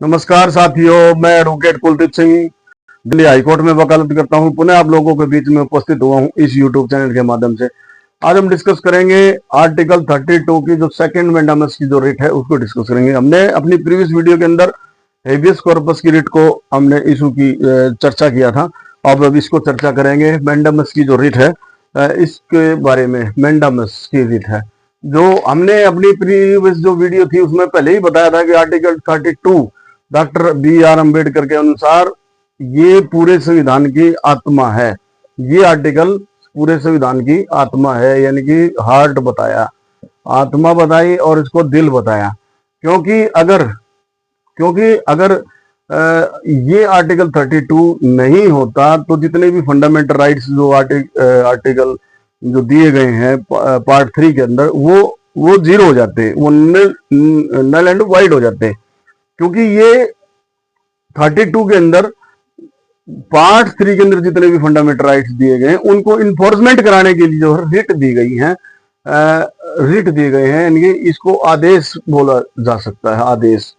नमस्कार साथियों, मैं एडवोकेट कुलदीप सिंह दिल्ली हाईकोर्ट में वकालत करता हूं। पुनः आप लोगों के बीच में उपस्थित हुआ हूं इस यूट्यूब चैनल के माध्यम से। आज हम डिस्कस करेंगे आर्टिकल 32 की जो सेकंड मेंडामस की जो रिट है उसको डिस्कस करेंगे। हमने अपनी प्रीवियस वीडियो के अंदर हेबियस कॉर्पस की रिट को हमने इशू की चर्चा किया था। अब इसको चर्चा करेंगे। मेंडामस की जो रिट है इसके बारे में, मेंडामस की रिट है जो हमने अपनी प्रीवियस जो वीडियो थी उसमें पहले ही बताया था कि आर्टिकल 32 डॉक्टर बी.आर. अम्बेडकर के अनुसार ये पूरे संविधान की आत्मा है। ये आर्टिकल पूरे संविधान की आत्मा है, यानी कि हार्ट बताया, आत्मा बताई और इसको दिल बताया। क्योंकि अगर ये आर्टिकल 32 नहीं होता तो जितने भी फंडामेंटल राइट्स जो आर्टिकल जो दिए गए हैं पार्ट 3 के अंदर वो जीरो हो जाते, वो नल एंड वाइड हो जाते। क्योंकि ये 32 के अंदर पार्ट 3 के अंदर जितने भी फंडामेंटल राइट्स दिए गए हैं उनको इन्फोर्समेंट कराने के लिए जो रिट दी गई है, रिट दिए गए हैं, यानी इसको आदेश बोला जा सकता है, आदेश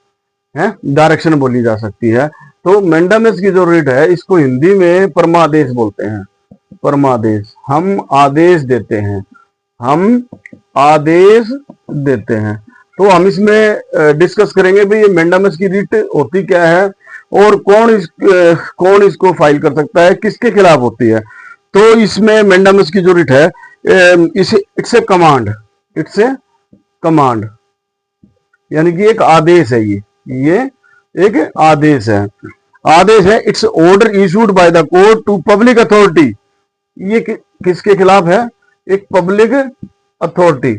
है, डायरेक्शन बोली जा सकती है। तो मेंडामस की जो रिट है इसको हिंदी में परमादेश बोलते हैं। परमादेश, हम आदेश देते हैं, हम आदेश देते हैं। तो हम इसमें डिस्कस करेंगे भाई ये मेंडामस की रिट होती क्या है और कौन इसको फाइल कर सकता है, किसके खिलाफ होती है। तो इसमें मेंडामस की जो रिट है इट्स ए कमांड, यानी कि एक आदेश है। ये एक आदेश है। It's order issued by the court to public authority. ये किसके खिलाफ है? एक पब्लिक अथॉरिटी।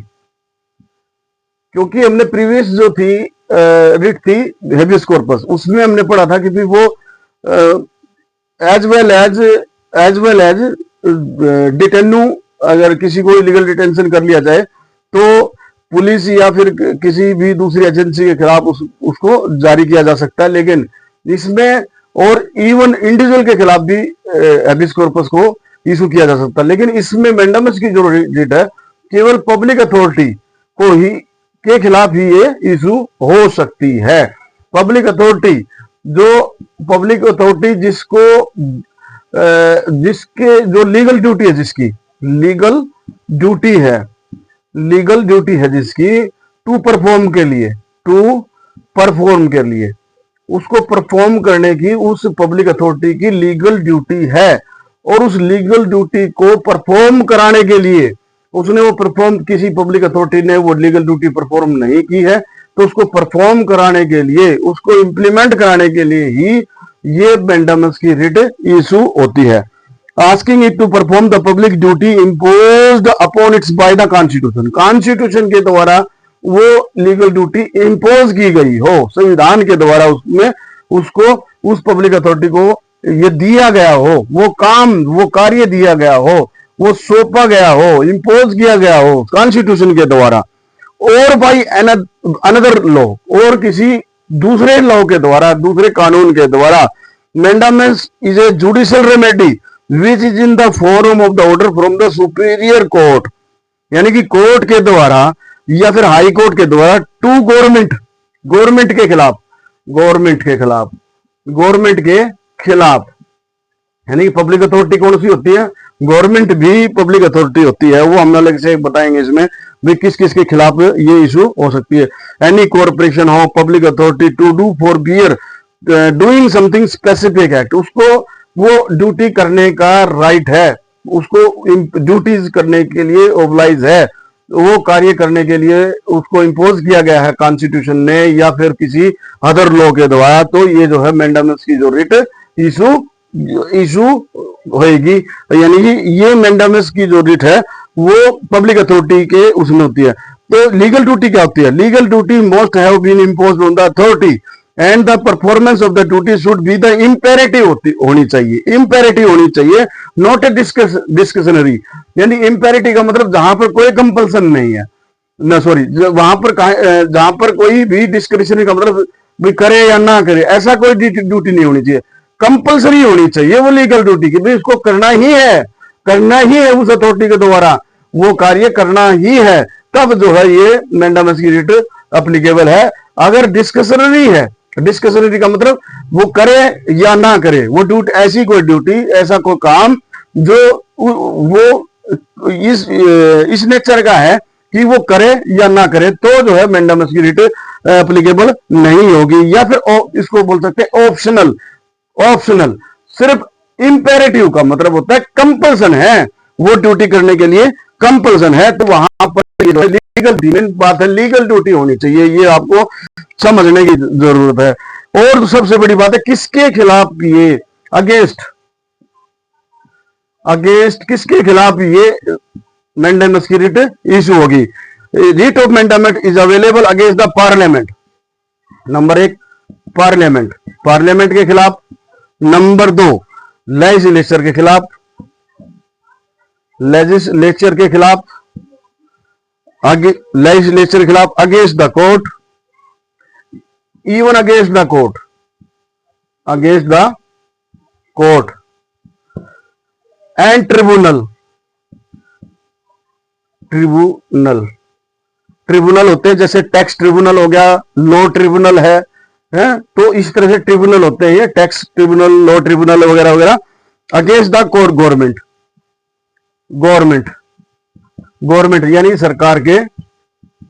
क्योंकि हमने प्रीवियस जो थी रिट थी हेबियस कॉर्पस, उसमें हमने पढ़ा था कि भी वो एज वेल एज डिटेन्यू, अगर किसी को इलीगल डिटेंशन कर लिया जाए तो पुलिस या फिर किसी भी दूसरी एजेंसी के खिलाफ उसको जारी किया जा सकता है। लेकिन इसमें और इवन इंडिविजुअल के खिलाफ भी हेबियस कॉर्पस को इशू किया जा सकता है। लेकिन इसमें मेंडामस की जो रिट है केवल पब्लिक अथॉरिटी को ही के खिलाफ ही ये इशू हो सकती है। पब्लिक अथॉरिटी जिसके जो लीगल ड्यूटी है, जिसकी लीगल ड्यूटी है जिसकी टू परफॉर्म के लिए उसको परफॉर्म करने की उस पब्लिक अथॉरिटी की लीगल ड्यूटी है। और उस लीगल ड्यूटी को परफॉर्म कराने के लिए उसने वो परफॉर्म, किसी पब्लिक अथॉरिटी ने वो लीगल ड्यूटी परफॉर्म नहीं की है तो उसको परफॉर्म कराने के लिए, उसको इंप्लीमेंट कराने के लिए ही ये मेंडामस की रिट इशू होती है। Asking it to perform the public duty imposed upon its by the constitution के द्वारा वो लीगल ड्यूटी इम्पोज की गई हो, संविधान के द्वारा उसमें उसको उस पब्लिक अथॉरिटी को ये दिया गया हो, वो कार्य दिया गया हो, वो सौंपा गया हो, इम्पोज किया गया हो कॉन्स्टिट्यूशन के द्वारा, और बाय अनदर लॉ, और किसी दूसरे लॉ के द्वारा, दूसरे कानून के द्वारा। Mandamus is a judicial remedy which is in the form of the order from the superior court, यानी कि कोर्ट के द्वारा या फिर हाई कोर्ट के द्वारा टू गवर्नमेंट के खिलाफ, यानी कि पब्लिक अथॉरिटी कौन सी होती है? गवर्नमेंट भी पब्लिक अथॉरिटी होती है। वो हम अलग से बताएंगे इसमें भी किस किस के खिलाफ ये इशू हो सकती है। एनी कॉर्पोरेशन हो public authority to do forbear doing something specific act, उसको वो ड्यूटी करने का राइट है, उसको ड्यूटीज करने के लिए ओबलाइज है, वो कार्य करने के लिए उसको इम्पोज किया गया है कॉन्स्टिट्यूशन ने या फिर किसी अदर लॉ के द्वारा। तो ये जो है मेंडामस की जो रिट इशू होएगी, यानी कि ये मेंडामस की जो रिट है वो पब्लिक अथॉरिटी के उसमें होती है। तो लीगल ड्यूटी क्या होती है? Legal duty most have been imposed on the authority and the performance of the duty should be the imperative होनी चाहिए, नॉट ए डिस्क्रिशनरी। यानी इम्पेरेटिव का मतलब जहां पर कोई कंपल्सन नहीं है, जहां पर कोई भी डिस्क्रिशनरी का मतलब भी करे या ना करे, ऐसा कोई ड्यूटी नहीं होनी चाहिए। कंपल्सरी होनी चाहिए वो लीगल ड्यूटी की, भाई इसको करना ही है उस अथॉरिटी के द्वारा, वो कार्य करना ही है, तब जो है ये मेंडामस की रिट अप्लीकेबल है। अगर डिस्क्रिशनरी है डिस्क्रिशनरी का मतलब वो करे या ना करे, वो ड्यूटी, ऐसी कोई ड्यूटी, ऐसा कोई काम जो वो इस नेचर का है कि वो करे या ना करे, तो जो है मैंडामस की रिट एप्लीकेबल नहीं होगी। या फिर इसको बोल सकते हैं ऑप्शनल। ऑप्शनल सिर्फ, इंपेरेटिव का मतलब होता है कंपल्सन है, वो ड्यूटी करने के लिए कंपल्सन है, तो वहां पर लीगल बात है, लीगल ड्यूटी होनी चाहिए, ये आपको समझने की जरूरत है। और तो सबसे बड़ी बात है किसके खिलाफ ये अगेंस्ट, अगेंस्ट किसके खिलाफ ये मैंडेमस की रिट इशू होगी। Writ of mandamus is available against the parliament. Number 1 parliament, parliament के खिलाफ। नंबर 2 लेजिस्लेचर के खिलाफ, लेजिस्लेचर के खिलाफ, लेजिस्लेचर के खिलाफ, against the court, even against the court, against the court and tribunal. Tribunal, tribunal होते हैं, जैसे टैक्स ट्रिब्यूनल हो गया, लॉ ट्रिब्यूनल है, तो इस तरह से ट्रिब्यूनल होते हैं ये, टैक्स ट्रिब्यूनल, लॉ ट्रिब्यूनल वगैरह वगैरह। Against the court, government, government, government यानी सरकार के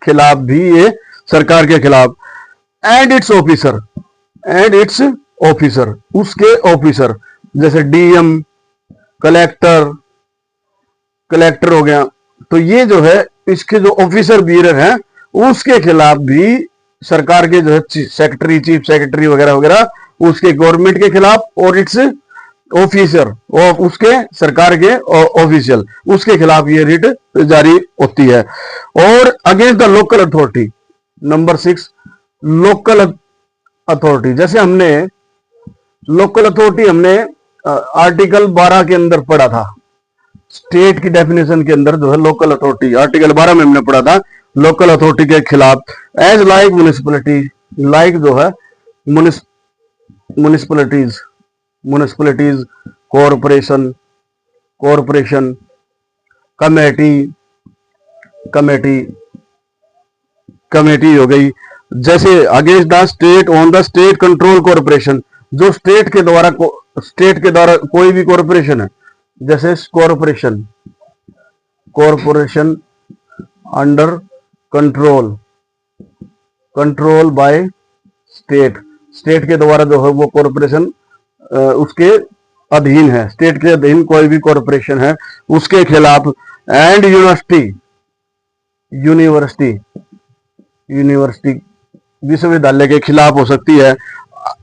खिलाफ भी ये, सरकार के खिलाफ। And it's officer, and it's officer, उसके ऑफिसर, जैसे डीएम, कलेक्टर, कलेक्टर हो गया, तो ये जो है इसके जो ऑफिसर बीरर हैं उसके खिलाफ भी सरकार के जो है सेक्रेटरी, चीफ सेक्रेटरी वगैरह वगैरह, उसके गवर्नमेंट के खिलाफ, और इट्स ऑफिसर, और उसके सरकार के ऑफिशियल, उसके खिलाफ ये रिट जारी होती है। और against the local authority. Number 6 local authority, जैसे हमने लोकल अथॉरिटी हमने आर्टिकल 12 के अंदर पढ़ा था, स्टेट की डेफिनेशन के अंदर जो है लोकल अथॉरिटी, आर्टिकल 12 में हमने पढ़ा था लोकल अथॉरिटी के खिलाफ। एज लाइक म्युनिसिपलिटी, लाइक जो है municipalities, municipalities, corporation, corporation, committee, committee, committee हो गई। जैसे against the state on the state control corporation, जो स्टेट के द्वारा कोई भी कॉरपोरेशन है, जैसे corporation, corporation under control, control by state, state के द्वारा जो है वो कॉरपोरेशन उसके अधीन है, स्टेट के अधीन कोई भी कॉरपोरेशन है उसके खिलाफ। एंड यूनिवर्सिटी, यूनिवर्सिटी, यूनिवर्सिटी विश्वविद्यालय के खिलाफ हो सकती है।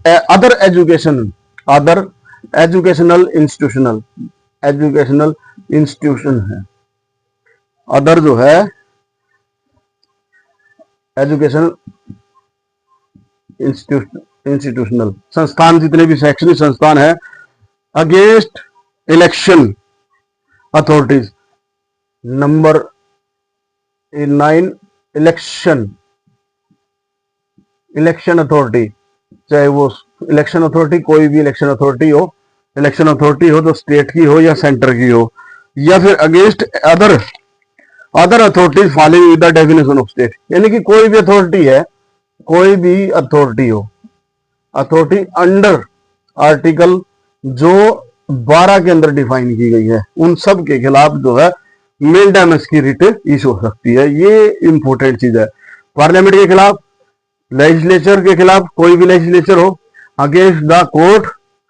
Other education, other educational institutional, educational institution है, अदर जो है एजुकेशनल इंस्टीट्यूशनल संस्थान, जितने भी शैक्षणिक संस्थान है। Against election authorities. Number 9 election, election authority, चाहे वो इलेक्शन अथॉरिटी कोई भी इलेक्शन अथॉरिटी हो, इलेक्शन अथॉरिटी हो तो स्टेट की हो या सेंटर की हो। या फिर against other authorities following with the definition of state, यानी कि कोई भी अथॉरिटी है, कोई भी अथॉरिटी हो, अथॉरिटी अंडर आर्टिकल जो 12 के अंदर डिफाइन की गई है, उन सब के खिलाफ जो है मैंडेमस की रिट इशू हो सकती है। ये इंपॉर्टेंट चीज है। पार्लियामेंट के खिलाफ, लेजिस्लेचर के खिलाफ, कोई भी लेजिस्लेचर हो, against the court,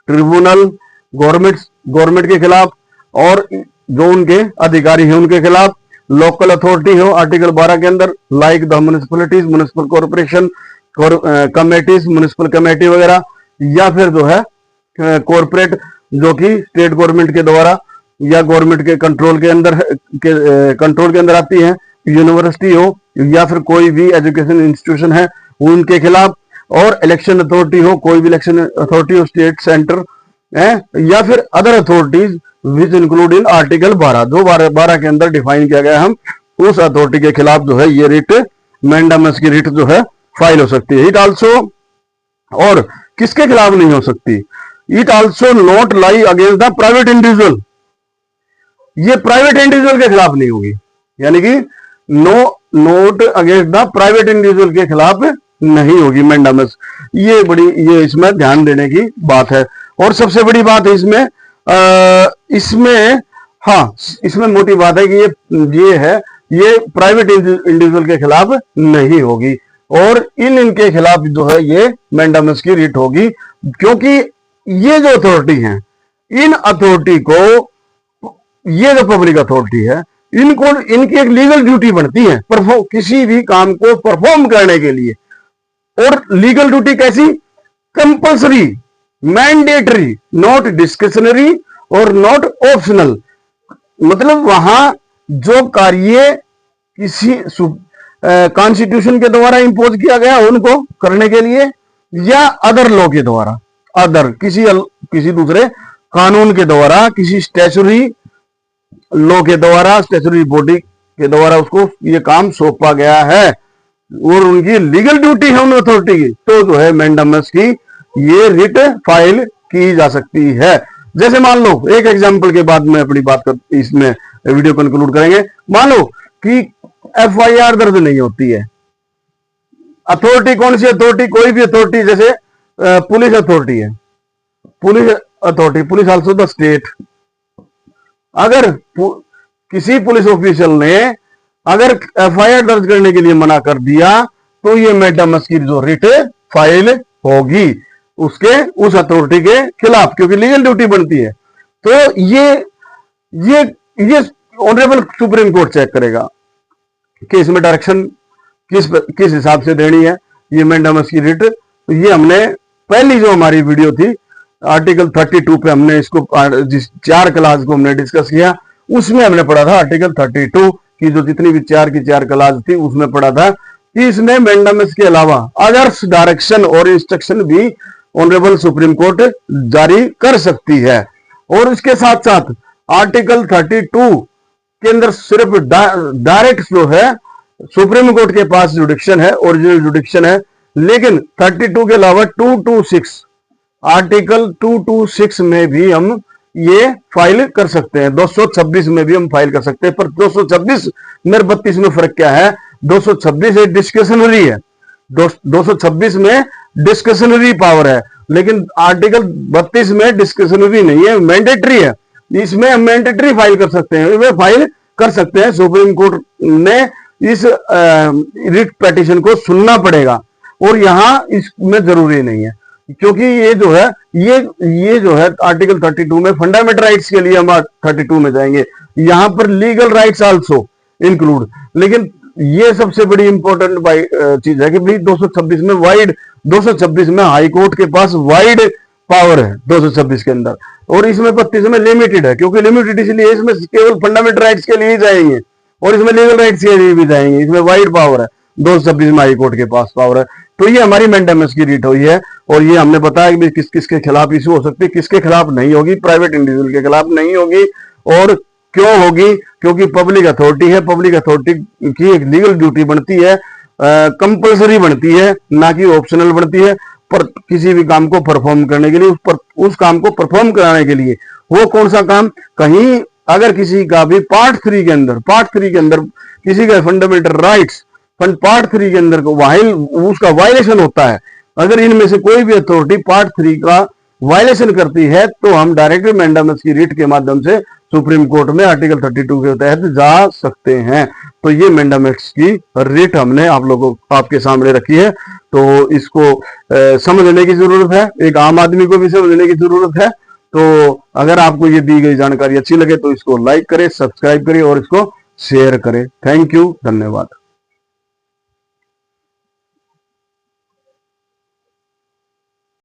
tribunal, government के खिलाफ, और जो उनके अधिकारी हैं उनके खिलाफ। लोकल अथॉरिटी हो आर्टिकल 12 के अंदर, like the municipalities, municipal corporation, committees, municipal committee वगैरह। या फिर जो है कॉर्पोरेट, जो कि स्टेट गवर्नमेंट के द्वारा या गवर्नमेंट के कंट्रोल के अंदर आती है। यूनिवर्सिटी हो या फिर कोई भी एजुकेशन इंस्टीट्यूशन है उनके खिलाफ। और इलेक्शन अथॉरिटी हो, कोई भी इलेक्शन अथॉरिटी हो, स्टेट, सेंटर है, या फिर other authorities which include in article 12, जो 12 के अंदर डिफाइन किया गया, हम उस अथॉरिटी के खिलाफ जो है ये रिट, मैंडेमस की रिट जो है फाइल हो सकती है। इट आल्सो, और किसके खिलाफ नहीं हो सकती, it also not lie against the private individual, ये प्राइवेट इंडिविजुअल के खिलाफ नहीं होगी, यानी कि no note against the private individual के खिलाफ नहीं होगी मैंडामस। ये इसमें ध्यान देने की बात है। और सबसे बड़ी बात है इसमें मोटी बात है कि ये प्राइवेट इंडिविजुअल के खिलाफ नहीं होगी और इनके खिलाफ जो है ये मैंडामस की रिट होगी, क्योंकि ये जो अथॉरिटी है, इन अथॉरिटी को, ये जो पब्लिक अथॉरिटी है, इनकी एक लीगल ड्यूटी बनती है किसी भी काम को परफॉर्म करने के लिए। और लीगल ड्यूटी कैसी? कंपल्सरी, मैंडेटरी, नॉट डिस्क्रिशनरी और नॉट ऑप्शनल। मतलब वहां जो कार्य किसी कॉन्स्टिट्यूशन के द्वारा इंपोज किया गया उनको करने के लिए, या अदर लॉ के द्वारा, किसी दूसरे कानून के द्वारा, किसी स्टैच्यूटरी लॉ के द्वारा, स्टैच्यूटरी बॉडी के द्वारा उसको ये काम सौंपा गया है और उनकी लीगल ड्यूटी है उन अथॉरिटी की, तो जो है मैंडामस की ये रिट फाइल की जा सकती है। जैसे मान लो, एक एग्जांपल के बाद में अपनी बात इसमें वीडियो कंक्लूड करेंगे। मान लो कि एफआईआर दर्ज नहीं होती है। अथॉरिटी कौन सी अथॉरिटी? कोई भी अथॉरिटी, जैसे पुलिस अथॉरिटी है, पुलिस आल्सो द स्टेट। अगर किसी पुलिस ऑफिशियल ने अगर एफआईआर दर्ज करने के लिए मना कर दिया तो ये मैंडामस की जो रिट फाइल होगी उस अथॉरिटी के खिलाफ, क्योंकि लीगल ड्यूटी बनती है। तो ये ऑनरेबल सुप्रीम कोर्ट चेक करेगा कि इसमें डायरेक्शन किस हिसाब से देनी है ये मैंडामस की रिट। तो ये हमने पहली जो हमारी वीडियो थी आर्टिकल 32 पे हमने इसको जिस 4 क्लास को हमने डिस्कस किया उसमें हमने पढ़ा था आर्टिकल 32 की जो जितनी भी 4 की 4 क्लास थी उसमें पढ़ा था कि इसमें मैंडामस के अलावा अदर्स डायरेक्शन और इंस्ट्रक्शन भी ऑनरेबल सुप्रीम कोर्ट जारी कर सकती है। और इसके साथ साथ आर्टिकल 32 के अंदर सिर्फ डायरेक्ट जो है सुप्रीम कोर्ट के पास जुडिक्शन है, ओरिजिनल जुडिक्शन है, लेकिन 32 के अलावा 226 आर्टिकल 226 में भी हम ये फाइल कर सकते हैं, 226 में भी हम फाइल कर सकते हैं। पर 226 में 32 में फर्क क्या है? 226 डिस्क्रिशनरी है, 226 में डिस्क्रिशनरी पावर है, लेकिन आर्टिकल 32 में डिस्क्रिशनरी नहीं है, मैंडेटरी है। इसमें हम मैंडेटरी फाइल कर सकते हैं, वे फाइल कर सकते हैं। सुप्रीम कोर्ट ने इस रिट पिटीशन को सुनना पड़ेगा और यहां इसमें जरूरी नहीं है, क्योंकि ये जो है आर्टिकल 32 में फंडामेंटल राइट्स के लिए हम 32 में जाएंगे, यहां पर लीगल राइट्स आल्सो इंक्लूड। लेकिन ये सबसे बड़ी इंपॉर्टेंट चीज है कि भाई 226 में हाई कोर्ट के पास वाइड पावर है 226 के अंदर, और इसमें 32 में लिमिटेड है। क्योंकि लिमिटेड इसलिए इसमें केवल फंडामेंटल राइट्स के लिए ही जाएंगे और इसमें लीगल राइट्स के लिए भी जाएंगे, इसमें वाइड पावर है, 226 में हाई कोर्ट के पास पावर है। तो ये हमारी मैंडामस की रिट हुई है और ये हमने बताया कि किस किस के खिलाफ इशू हो सकती है, किसके खिलाफ नहीं होगी, प्राइवेट इंडिविजुअल के खिलाफ नहीं होगी। और क्यों होगी? क्योंकि पब्लिक अथॉरिटी है, पब्लिक अथॉरिटी की एक लीगल ड्यूटी बनती है, कंपल्सरी बनती है, ना कि ऑप्शनल बनती है। पर किसी भी काम को परफॉर्म करने के लिए, उस काम को परफॉर्म कराने के लिए, वो कौन सा काम, कहीं अगर किसी का भी पार्ट 3 के अंदर किसी का फंडामेंटल राइट्स पार्ट 3 के अंदर उसका वायलेशन होता है, अगर इनमें से कोई भी अथॉरिटी पार्ट 3 का वायलेशन करती है तो हम डायरेक्ट मैंडामस की रिट के माध्यम से सुप्रीम कोर्ट में आर्टिकल 32 के तहत जा सकते हैं। तो ये मैंडामस की रिट हमने आपके सामने रखी है, तो इसको समझने की जरूरत है, एक आम आदमी को भी समझने की जरूरत है। तो अगर आपको ये दी गई जानकारी अच्छी लगे तो इसको लाइक करें, सब्सक्राइब करें और इसको शेयर करें। थैंक यू, धन्यवाद।